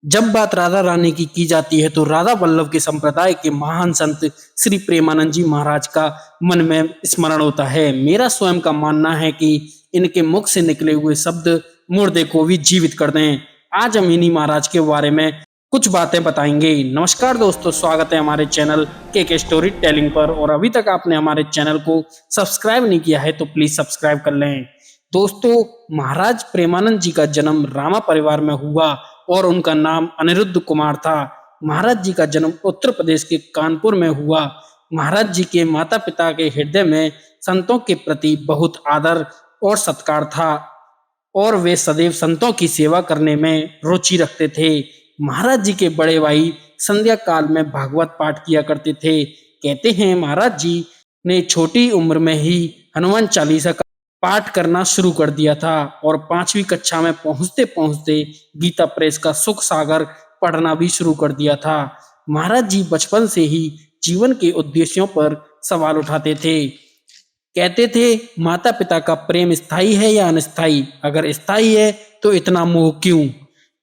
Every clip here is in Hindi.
जब बात राधा रानी की जाती है तो राधा वल्लभ के संप्रदाय के महान संत श्री प्रेमानंद जी महाराज का मन में स्मरण होता है। मेरा स्वयं का मानना है कि इनके मुख से निकले हुए शब्द मुर्दे को भी जीवित कर दें। आज हम इन्हीं महाराज के बारे में कुछ बातें बताएंगे। नमस्कार दोस्तों, स्वागत है हमारे चैनल के स्टोरी टेलिंग पर। और अभी तक आपने हमारे चैनल को सब्सक्राइब नहीं किया है तो प्लीज सब्सक्राइब कर लें। दोस्तों, महाराज प्रेमानंद जी का जन्म रामा परिवार में हुआ और उनका नाम अनिरुद्ध कुमार था। महाराज जी का जन्म उत्तर प्रदेश के कानपुर में हुआ। महाराज जी के माता पिता के हृदय में संतों के प्रति बहुत आदर और सत्कार था और वे सदैव संतों की सेवा करने में रुचि रखते थे। महाराज जी के बड़े भाई संध्या काल में भागवत पाठ किया करते थे। कहते हैं महाराज जी ने छोटी उम्र में ही हनुमान चालीसा का पाठ करना शुरू कर दिया था और 5वीं कक्षा में पहुंचते पहुंचते गीता प्रेस का सुख सागर पढ़ना भी शुरू कर दिया था। महाराज जी बचपन से ही जीवन के उद्देश्यों पर सवाल उठाते थे। कहते थे, माता पिता का प्रेम स्थायी है या अस्थायी? अगर स्थायी है तो इतना मोह क्यों?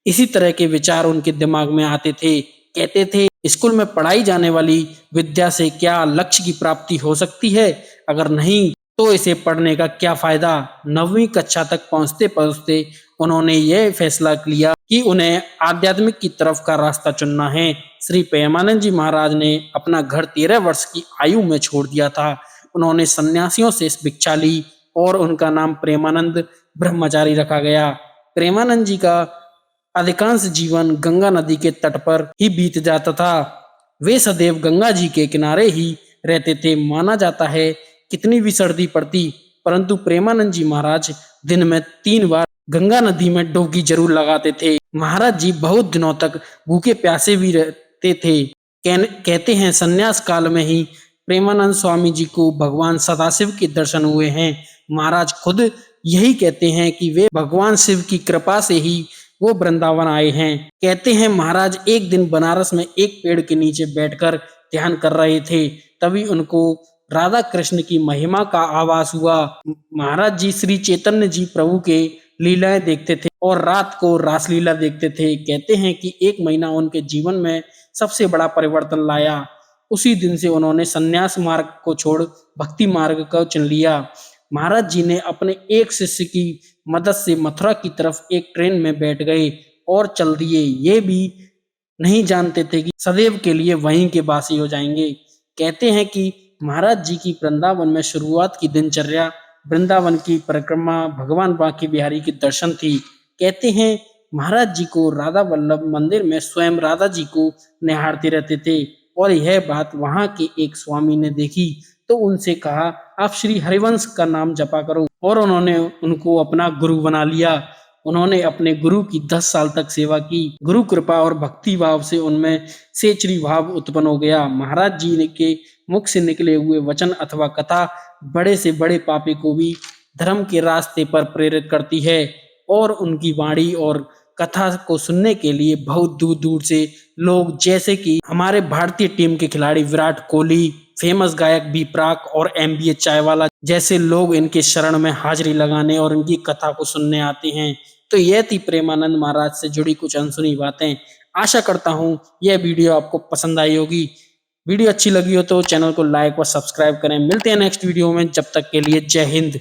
इसी तरह के विचार उनके दिमाग में आते थे। कहते थे, स्कूल में पढ़ाई जाने वाली विद्या से क्या लक्ष्य की प्राप्ति हो सकती है? अगर नहीं तो इसे पढ़ने का क्या फायदा? 9वीं कक्षा तक पहुंचते पहुंचते उन्होंने यह फैसला लिया कि उन्हें आध्यात्मिक की तरफ का रास्ता चुनना है। श्री प्रेमानंद जी महाराज ने अपना घर 13 वर्ष की आयु में छोड़ दिया था। उन्होंने सन्यासियों से भिक्षा ली और उनका नाम प्रेमानंद ब्रह्मचारी रखा गया। प्रेमानंद जी का अधिकांश जीवन गंगा नदी के तट पर ही बीत जाता था। वे सदैव गंगा जी के किनारे ही रहते थे। माना जाता है कितनी भी सर्दी पड़ती परंतु प्रेमानंद जी महाराज दिन में 3 बार गंगा नदी में डुबकी जरूर लगाते थे। महाराज जी बहुत दिनों तक भूखे प्यासे भी रहते थे। कहते हैं संन्यास काल में ही प्रेमानंद स्वामी जी को भगवान सदाशिव के दर्शन हुए हैं। महाराज खुद यही कहते हैं कि वे भगवान शिव की कृपा से ही वो वृंदावन आए हैं। कहते हैं महाराज एक दिन बनारस में एक पेड़ के नीचे बैठकर ध्यान कर रहे थे, तभी उनको राधा कृष्ण की महिमा का आभास हुआ। महाराज जी श्री चैतन्य जी प्रभु के लीलाएं देखते थे और रात को रासलीला देखते थे। कहते हैं कि 1 महीना उनके जीवन में सबसे बड़ा परिवर्तन लाया। उसी दिन से उन्होंने संन्यास मार्ग को छोड़ भक्ति मार्ग को चुन लिया। महाराज जी ने अपने एक शिष्य की मदद से मथुरा की तरफ एक ट्रेन में बैठ गए और चल दिए। ये भी नहीं जानते थे कि सदैव के लिए वहीं के वासी हो जाएंगे। कहते हैं कि महाराज जी की वृंदावन में शुरुआत की दिनचर्या वृंदावन की परिक्रमा भगवान बांके बिहारी के दर्शन थी। कहते हैं महाराज जी को राधा वल्लभ मंदिर में स्वयं राधा जी को निहारते रहते थे और यह बात वहां के एक स्वामी ने देखी तो उनसे कहा, आप श्री हरिवंश का नाम जपा करो, और उन्होंने उनको अपना गुरु बना लिया। उन्होंने अपने गुरु की 10 साल तक सेवा की। गुरु कृपा और भक्ति भाव से उनमें सेचरी भाव उत्पन्न हो गया। महाराज जी के मुख से निकले हुए वचन अथवा कथा बड़े से बड़े पापी को भी धर्म के रास्ते पर प्रेरित करती है और उनकी वाणी और कथा को सुनने के लिए बहुत दूर दूर से लोग, जैसे कि हमारे भारतीय टीम के खिलाड़ी विराट कोहली, फेमस गायक बी प्राक और MBA चायवाला जैसे लोग इनके शरण में हाजिरी लगाने और इनकी कथा को सुनने आते हैं। तो यह थी प्रेमानंद महाराज से जुड़ी कुछ अनसुनी बातें। आशा करता हूँ यह वीडियो आपको पसंद आई होगी। वीडियो अच्छी लगी हो तो चैनल को लाइक व सब्सक्राइब करें। मिलते हैं नेक्स्ट वीडियो में, जब तक के लिए जय हिंद।